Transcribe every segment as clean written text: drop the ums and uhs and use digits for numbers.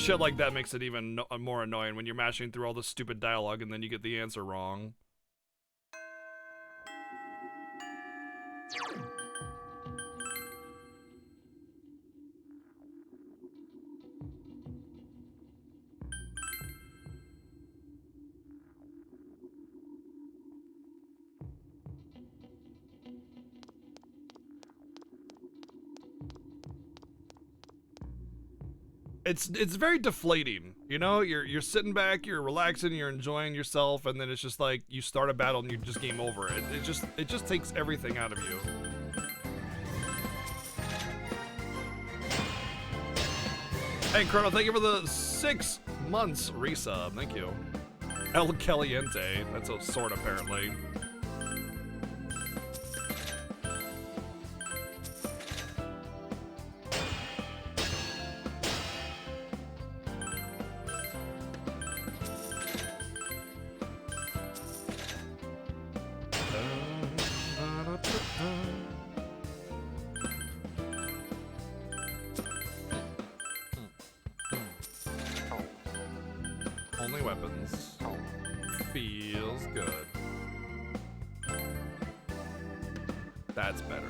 shit like that makes it even more annoying when you're mashing through all the stupid dialogue and then you get the answer wrong. It's very deflating, you know. You're sitting back, you're relaxing, you're enjoying yourself, and then it's just like you start a battle and you just game over. It just takes everything out of you. Hey Chrono, thank you for the 6 months resub. Thank you. El Caliente. That's a sword apparently. Only weapons. Feels good. That's better.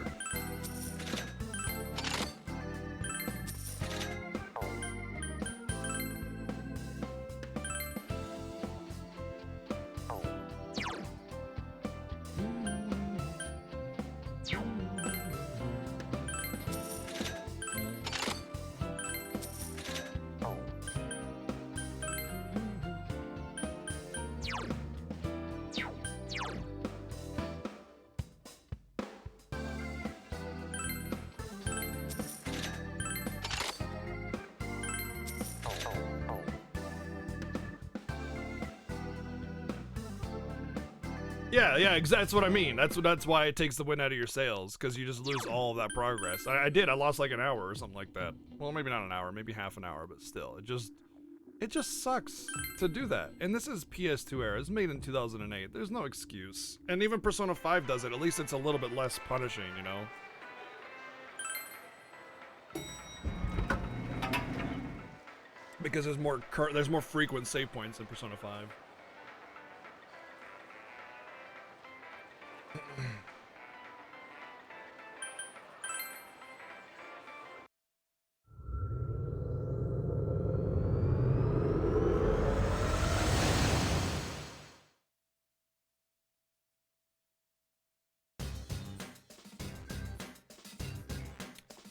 Yeah, exactly. That's what I mean. That's why it takes the wind out of your sails, because you just lose all of that progress. I did. I lost like an hour or something like that. Well, maybe not an hour, maybe half an hour, but still, it just sucks to do that. And this is PS2 era. It's made in 2008. There's no excuse. And even Persona 5 does it. At least it's a little bit less punishing, you know. Because there's more frequent save points in Persona 5.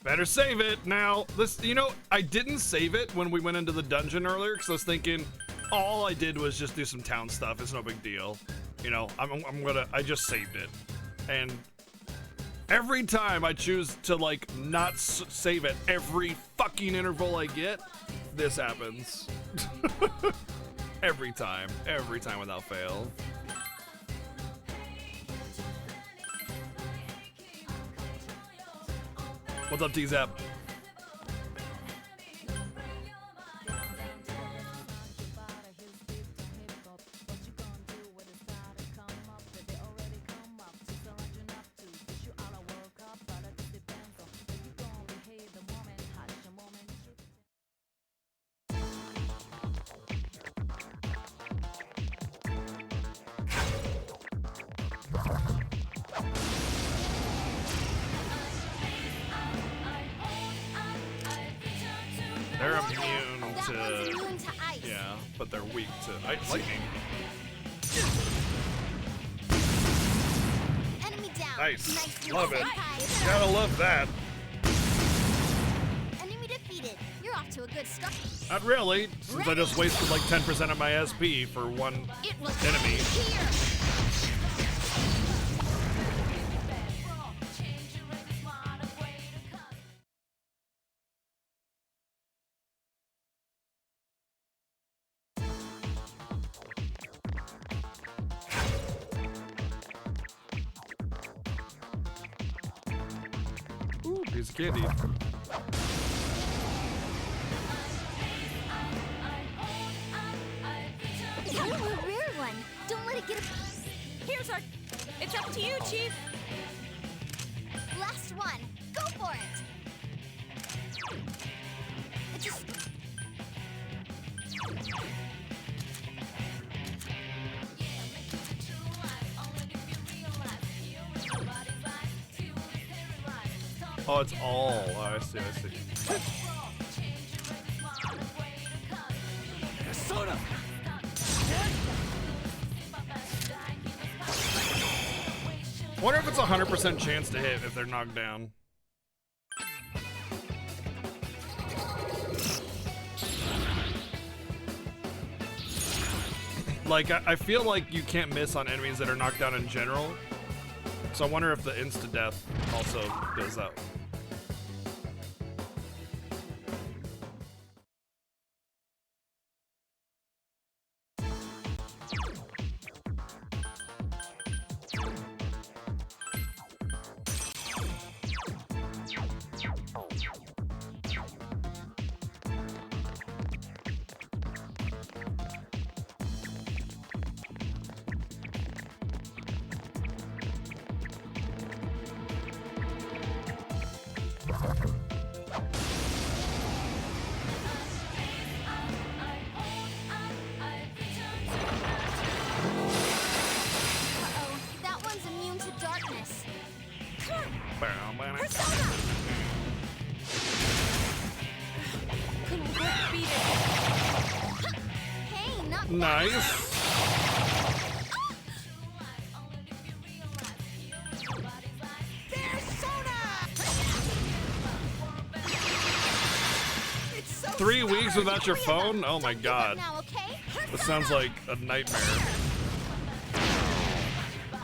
Better save it now. I didn't save it when we went into the dungeon earlier because I was thinking all I did was just do some town stuff. It's no big deal. You know, I just saved it. And every time I choose to like not save it, every fucking interval I get, this happens. Every time without fail. What's up, T-Zap? They're immune to ice. Yeah, but they're weak to ice lightning. Enemy down. Nice. Love it. Gotta love that. Enemy defeated. You're off to a good start. Not really, since I just wasted like 10% of my SP for one enemy. Here. Ooh, piece of candy. Ooh, a rare one. Don't let it get Here's our... It's up to you, Chief. Last one. Go for it. It just... Oh, it's all. Oh, I see, I see. Persona! I wonder if it's a 100% chance to hit if they're knocked down. Like, I feel like you can't miss on enemies that are knocked down in general. So I wonder if the insta-death also does that. Uh-oh, that one's immune to darkness. Persona! Couldn't quite beat it. Hey, not bad. Nice. It's so 3 weeks stubborn. without your Hurry up. phone? Oh my Don't give god. up now, okay? This sounds like a nightmare.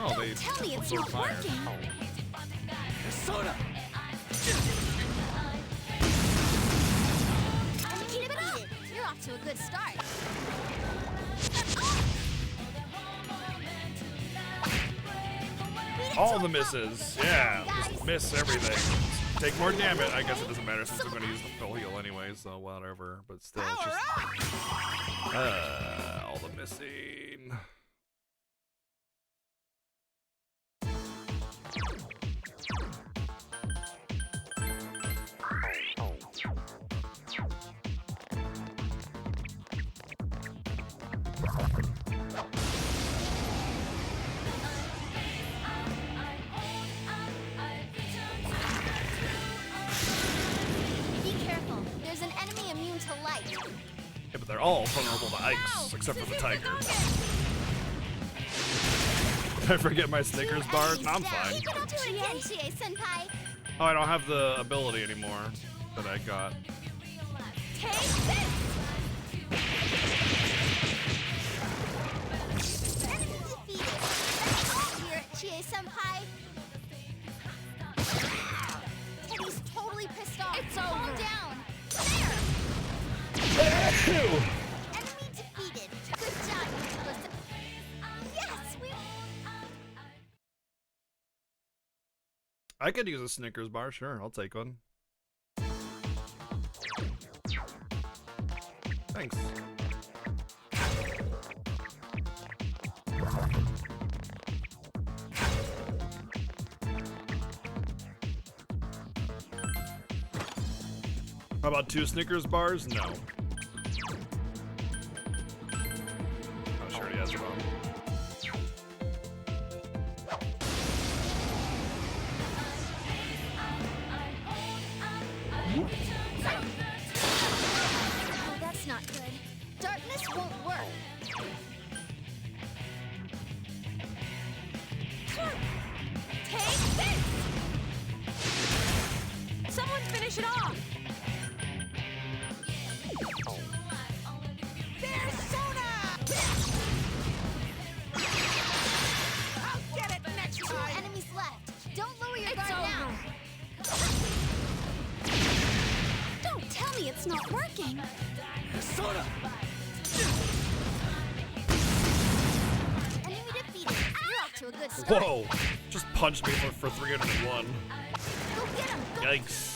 Oh, they Tell me it's absorb not fire. working. Persona! Keep it up. You're off to a good start. All the misses. Yeah, just miss everything. Take more damage. I guess it doesn't matter since I'm going to use the full heal anyway, so whatever. But still, it's just... all the missing. Be careful. There's an enemy immune to light. Yeah, but they're all vulnerable to ice, except for the tiger. Did I forget my Snickers bar? No, I'm fine. Keep it up to it again, Chie-senpai. Oh, I don't have the ability anymore that I got. Take this! Enemy defeated. Here, Chie-senpai. Teddy's totally pissed off. It's Calm over. down. There. Enemy defeated. Good job. Yes, we. I could use a Snickers bar, sure. I'll take one. Thanks. How about 2 Snickers bars? No. Oh, sure he has one. Oh, that's not good. Darkness won't work. Take this! Someone finish it off! Persona! I'll get it next 2 enemies left. Don't lower your It's guard now. Don't tell me it's not working. Persona! Enemy defeated. You're off to a good start. Whoa! Just punched me for 301. Go get him. Go. Yikes.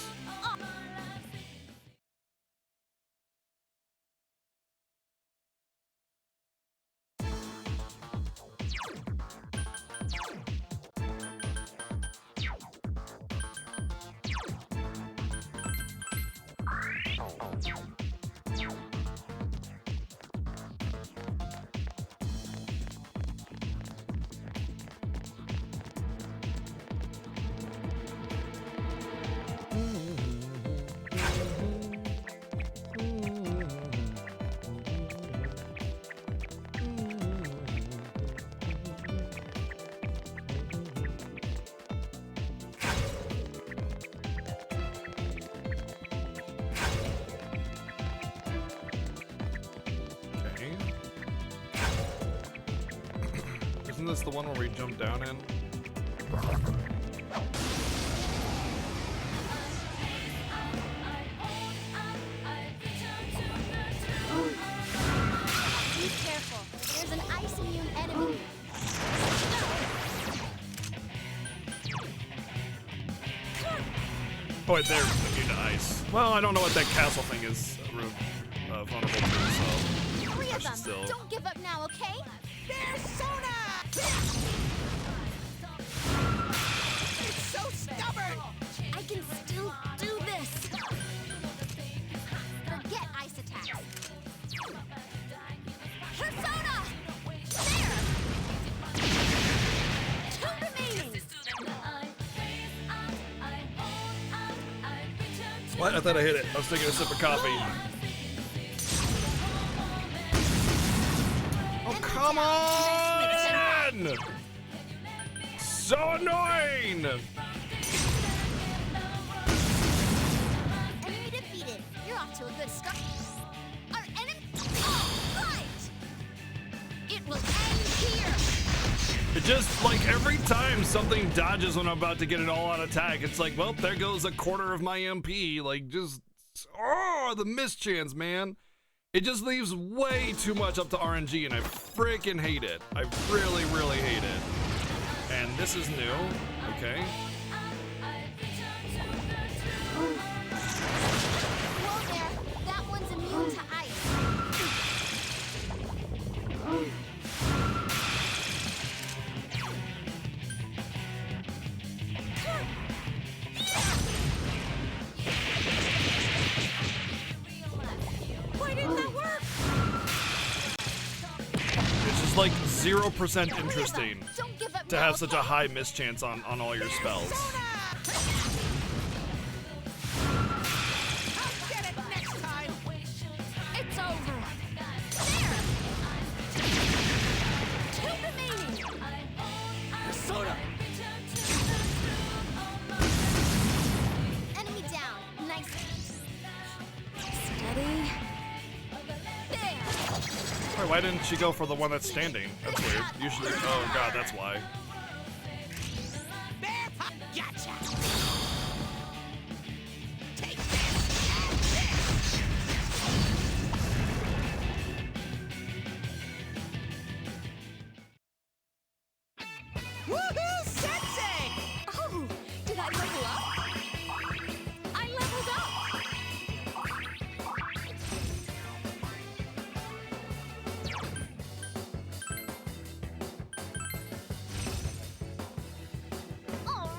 Isn't this the one where we jump down in? Be careful. There's an ice immune enemy. Oh, wait, they're immune to ice. Well, I don't know what that castle thing is vulnerable to, so Three I of should them. still. Don't give up now, okay? There's Sona! It's so stubborn! I can still do this. Forget ice attacks. Persona! There! Two remaining. What? I thought I hit it. I was taking a sip of coffee. Oh, come on! So annoying! Enemy defeated. You're off to a good start. Our enemy. Oh, right! It will end here. It just, like, every time something dodges when I'm about to get an all-out attack, it's like, well, there goes a quarter of my MP. Like, just, oh, the mischance, man. It just leaves way too much up to RNG, and I freaking hate it. I really, really hate it. And this is new, okay? Whoa there. That one's immune to ice. Why didn't that work? It's just like 0% interesting Don't give up to now, have such a okay? high mischance on all your spells. I'll get it next time! It's over. There. Two remaining. Sona! Enemy down. Nice. Steady. There. Wait, why didn't she go for the one that's standing? That's weird. Usually, oh god, that's why. Bear pop! Gotcha! Take this and this! Woohoo! Sensei! Oh, did I level up? I leveled up. All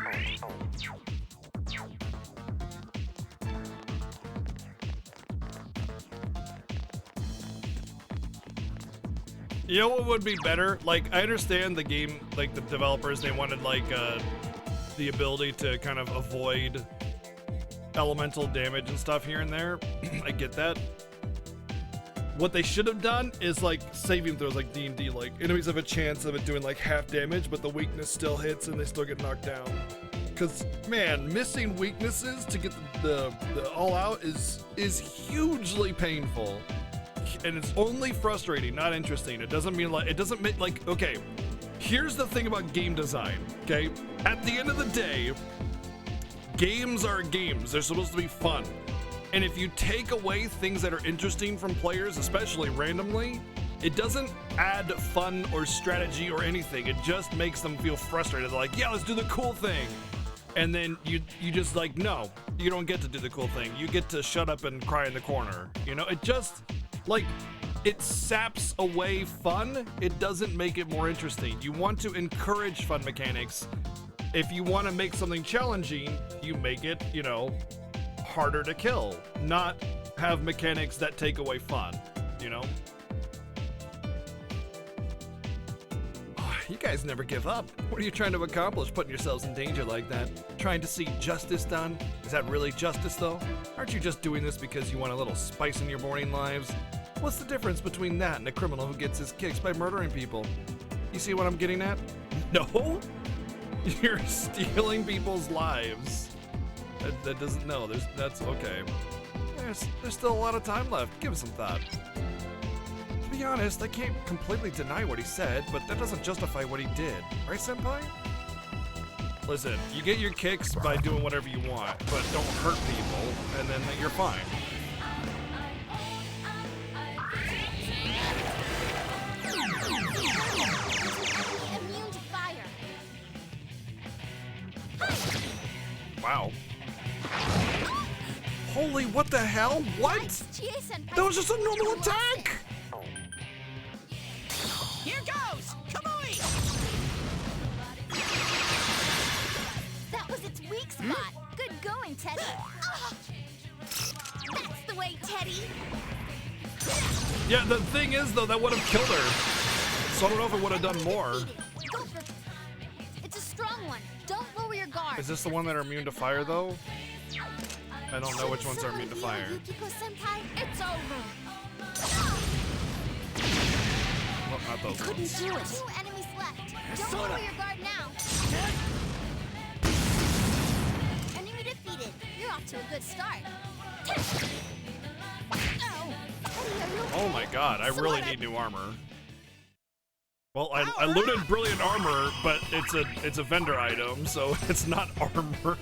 right. Level up. You know what would be better? Like, I understand the game, like the developers, they wanted like the ability to kind of avoid elemental damage and stuff here and there. I get that. What they should have done is like saving throws, like D&D, like enemies have a chance of it doing like half damage, but the weakness still hits and they still get knocked down. Cause man, missing weaknesses to get the all out is hugely painful. And it's only frustrating, not interesting. It doesn't mean like, it doesn't make like, okay, here's the thing about game design, okay? At the end of the day, games are games. They're supposed to be fun. And if you take away things that are interesting from players, especially randomly, it doesn't add fun or strategy or anything. It just makes them feel frustrated. They're like, yeah, let's do the cool thing. And then you just like, no, you don't get to do the cool thing. You get to shut up and cry in the corner. You know, it just, like, it saps away fun. It doesn't make it more interesting. You want to encourage fun mechanics. If you want to make something challenging, you make it, you know, harder to kill, not have mechanics that take away fun, you know? Oh, you guys never give up. What are you trying to accomplish putting yourselves in danger like that? Trying to see justice done? Is that really justice though? Aren't you just doing this because you want a little spice in your morning lives? What's the difference between that and a criminal who gets his kicks by murdering people? You see what I'm getting at? No? You're stealing people's lives. That doesn't, no, that's okay. There's still a lot of time left. Give it some thought. To be honest, I can't completely deny what he said, but that doesn't justify what he did. Right, Senpai? Listen, you get your kicks by doing whatever you want, but don't hurt people, and then you're fine. Immune to fire. Wow. Holy, what the hell? What? Chie-senpai. That was just a normal attack! Here goes! Come on! That was its weak spot. Good going, Teddy. That's the way, Teddy. Yeah, the thing is, though, that would have killed her. So I don't know if it would have done more. Go for it. It's a strong one. Don't lower your guard. Is this the one that are immune to fire, though? I don't know which ones are immune to fire. Yukiko-senpai, it's over. Well, not those Couldn't ones. do it. 2 enemies left. Don't lower your guard now. Enemy defeated. You're off to a good start. Oh. Teddy, are you okay? Oh my god, I really need new armor. Well, I looted brilliant armor, but it's a vendor item, so it's not armor.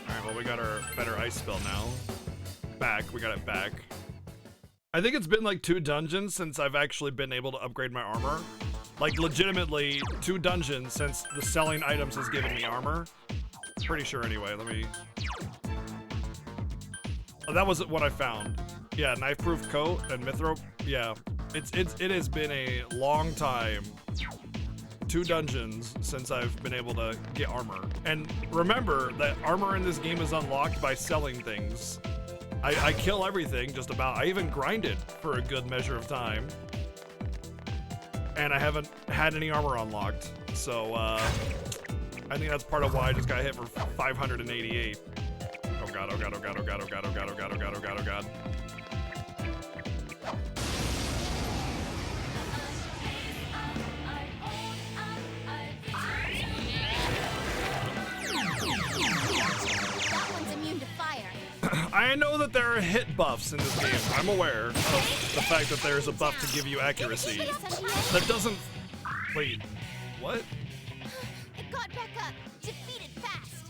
Alright, well we got our better ice spell now. Back, we got it back. I think it's been like 2 dungeons since I've actually been able to upgrade my armor. Like legitimately 2 dungeons since the selling items has given me armor. Pretty sure anyway, let me... Oh, that was what I found. Yeah, knife-proof coat and mithril. Yeah, it has been a long time. 2 dungeons since I've been able to get armor. And remember that armor in this game is unlocked by selling things. I kill everything just about. I even grinded for a good measure of time. And I haven't had any armor unlocked. So I think that's part of why I just got hit for 588. Oh god, oh god, oh god, oh god, oh god, oh god, oh god, oh god, oh god, oh god. That one's immune to fire. I know that there are hit buffs in this game. I'm aware of the fact that there's a buff to give you accuracy. That doesn't... Wait, what? It got back up. Defeat it fast.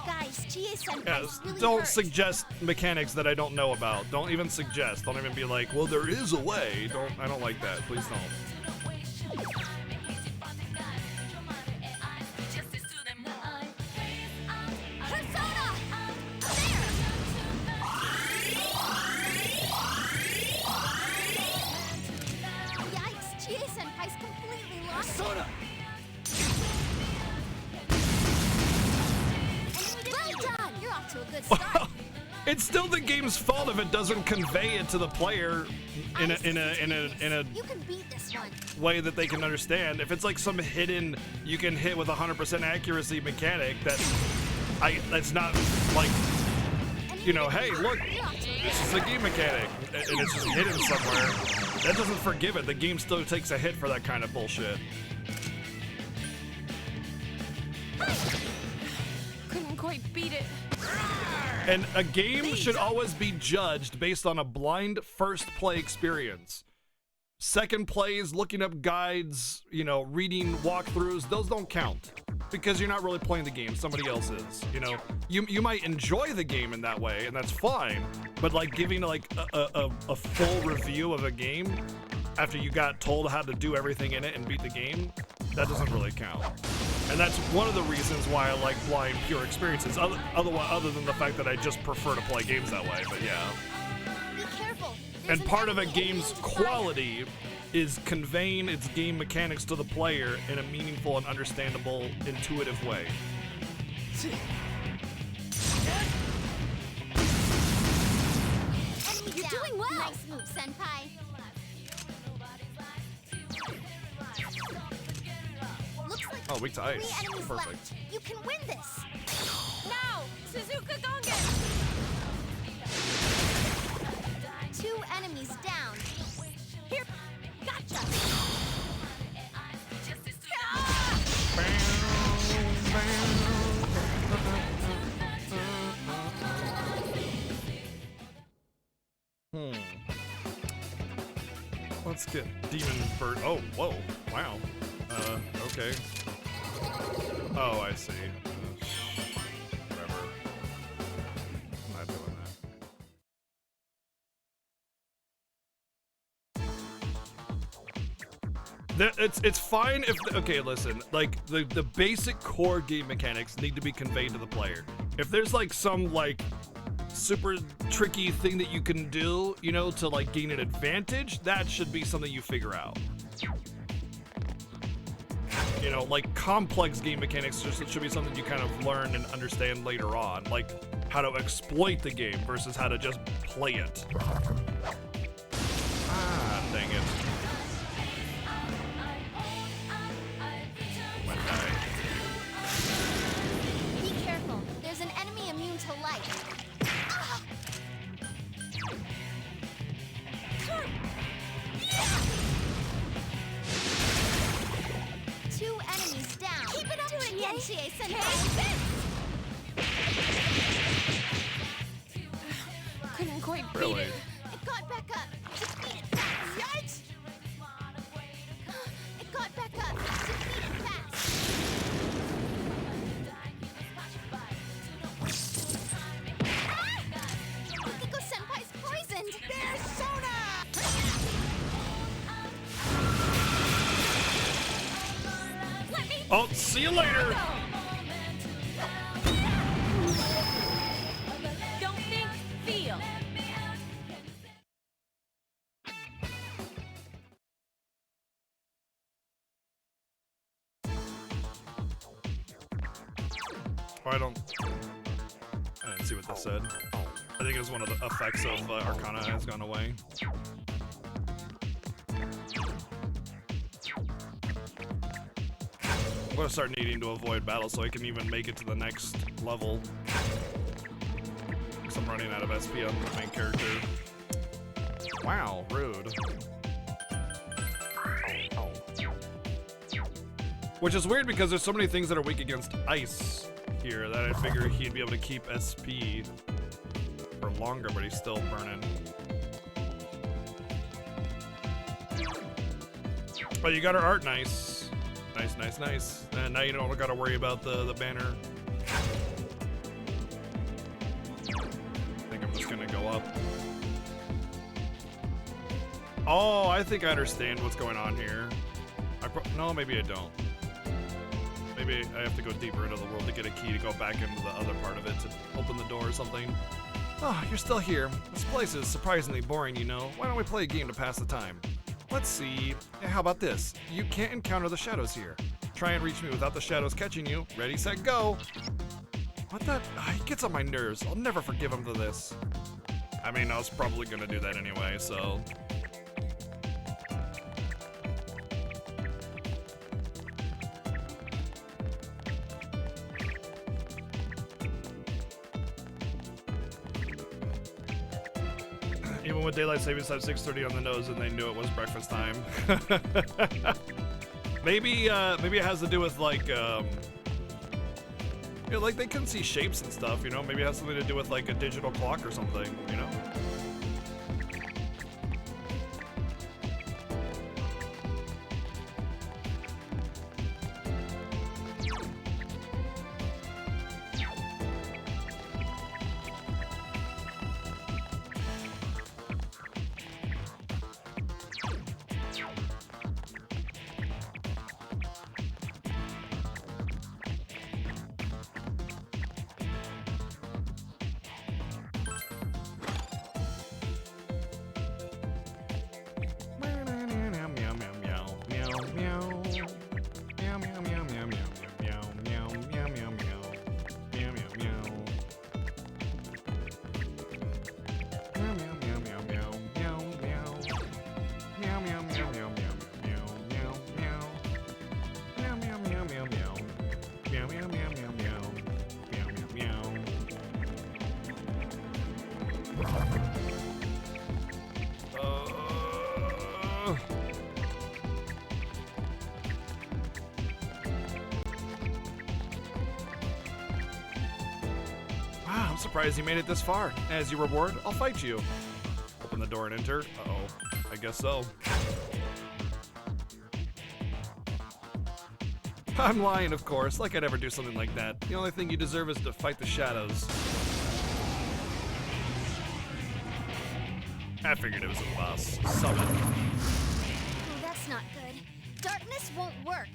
Guys, Chie-senpai Yes, really don't hurt. suggest mechanics that I don't know about. Don't even suggest. Don't even be like, well, there is a way. I don't like that. Please don't. Persona! There! Yikes, Chie-senpai's completely lost. Soda! Well done! You're off to a good start. It's still the game's fault if it doesn't convey it to the player in a You can beat this one. way that they can understand. If it's like some hidden, you can hit with 100% accuracy mechanic that's not like, you know, hey, look, this is a game mechanic, and it's just hidden somewhere. That doesn't forgive it. The game still takes a hit for that kind of bullshit. Couldn't quite beat it. And a game should always be judged based on a blind first play experience. Second plays, looking up guides, you know, reading walkthroughs, those don't count. Because you're not really playing the game, somebody else is, you know. You might enjoy the game in that way, and that's fine, but like giving like a full review of a game after you got told how to do everything in it and beat the game, that doesn't really count. And that's one of the reasons why I like blind pure experiences, other than the fact that I just prefer to play games that way, but yeah. Be careful. There's And an part of a enemy game's immune to fire. quality is conveying its game mechanics to the player in a meaningful and understandable, intuitive way. Enemy You're down. doing well. Nice move, senpai. Looks like Oh, Oh, weak to 3 ice. enemies Perfect. left. You can win this. Now! Suzuka Gongen! 2 enemies down. Here, gotcha. Let's get Demon Bird. Oh, whoa. Wow. Okay. Oh, I see. Whatever. I'm not doing that. It's fine if okay, listen, like the basic core game mechanics need to be conveyed to the player. If there's like some like super tricky thing that you can do, you know, to like gain an advantage, that should be something you figure out. You know, like complex game mechanics just should be something you kind of learn and understand later on, like how to exploit the game versus how to just play it. Ah, dang it. Might die. Be careful. There's an enemy immune to light. Ah! 2 enemies down. Keep it up, Genshie Senpai. Couldn't quite beat Really? it. It got back up. Defeat it fast. Yikes! It got back up. Defeat it fast. Yukiko Senpai's poisoned. There's Sona! Let me Oh, see you later. go! Don't think, feel. Oh, I didn't see what this said. I think it was one of the effects of Arcana has gone away. I'm gonna start needing to avoid battle so I can even make it to the next level. Because I'm running out of SP on the main character. Wow, rude. Which is weird because there's so many things that are weak against ice here that I figure he'd be able to keep SP for longer, but he's still burning. But you got her art nice. Nice, nice, nice. And now you don't gotta worry about the banner. I think I'm just gonna go up. Oh, I think I understand what's going on here. No, maybe I don't. Maybe I have to go deeper into the world to get a key to go back into the other part of it to open the door or something. Oh, you're still here. This place is surprisingly boring, you know. Why don't we play a game to pass the time? Let's see. How about this? You can't encounter the shadows here. Try and reach me without the shadows catching you. Ready, set, go. What the? He gets on my nerves. I'll never forgive him for this. I mean, I was probably gonna do that anyway, so. Even with daylight savings time 6:30 on the nose, and they knew it was breakfast time. maybe it has to do with like, you know, like they can see shapes and stuff. You know, maybe it has something to do with like a digital clock or something. You know. I'm surprised you made it this far. As your reward, I'll fight you. Open the door and enter. Uh-oh. I guess so. I'm lying, of course. Like I'd ever do something like that. The only thing you deserve is to fight the shadows. I figured it was a boss. Summon. Oh, that's not good. Darkness won't work.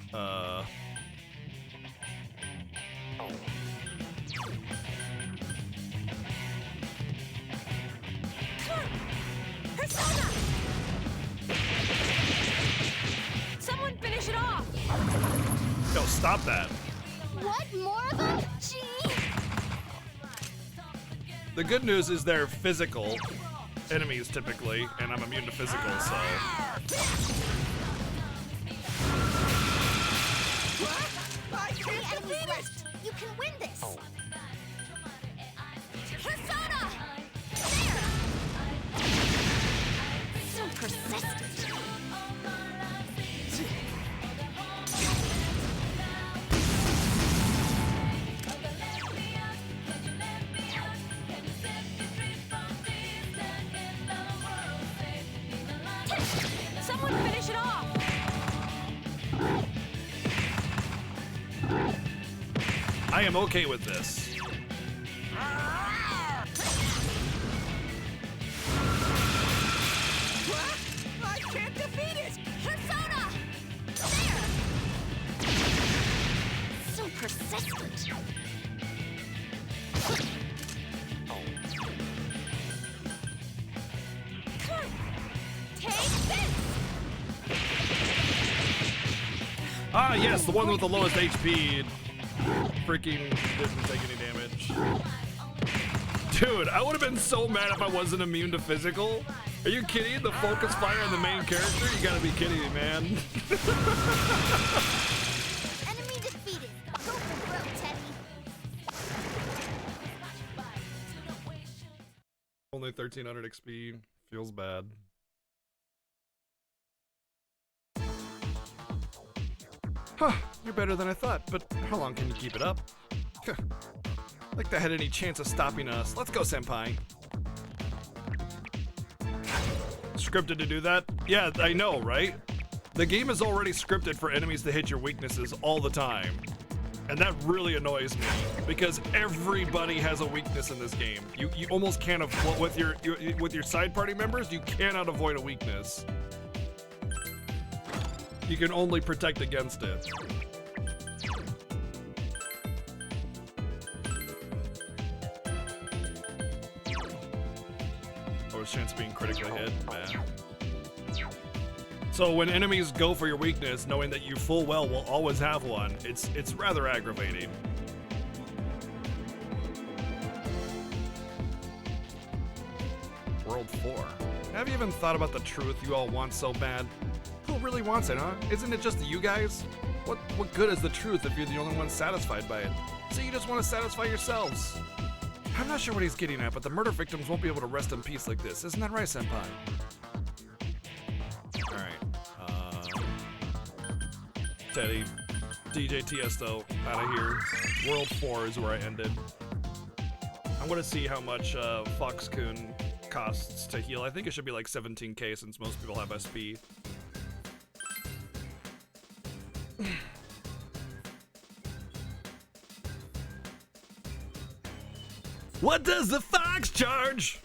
Persona! Someone finish it off! Yo, stop that. What? More of them? Gee! The good news is they're physical enemies typically, and I'm immune to physical, so. I Three can't enemies defeat it! left. You can win this. Persona! There! So persistent. Someone finish it off! I am okay with this. What? I can't defeat it! Persona! There! So persistent. Take this! Ah, yes, the one with the lowest HP. Freaking didn't take any damage. Dude, I would have been so mad if I wasn't immune to physical. Are you kidding? The focus fire on the main character? You gotta be kidding me, man. Enemy defeated. Go for broke, Teddy. Only 1300 XP. Feels bad. Huh, you're better than I thought, but how long can you keep it up? Like that had any chance of stopping us. Let's go, senpai. Scripted to do that? Yeah, I know, right? The game is already scripted for enemies to hit your weaknesses all the time. And that really annoys me, because everybody has a weakness in this game. You almost can't avoid, with your side party members, you cannot avoid a weakness. You can only protect against it. Or a chance of being critically hit, man. So when enemies go for your weakness, knowing that you full well will always have one, it's rather aggravating. World 4. Have you even thought about the truth you all want so bad? Who really wants it, huh? Isn't it just you guys? What good is the truth if you're the only one satisfied by it? So you just want to satisfy yourselves. I'm not sure what he's getting at, but the murder victims won't be able to rest in peace like this. Isn't that right, senpai? Alright. Teddy. DJ Tiesto. Out of here. World 4 is where I ended. I'm gonna see how much Fox-kun costs to heal. I think it should be like 17k since most people have SP. What does the fox charge?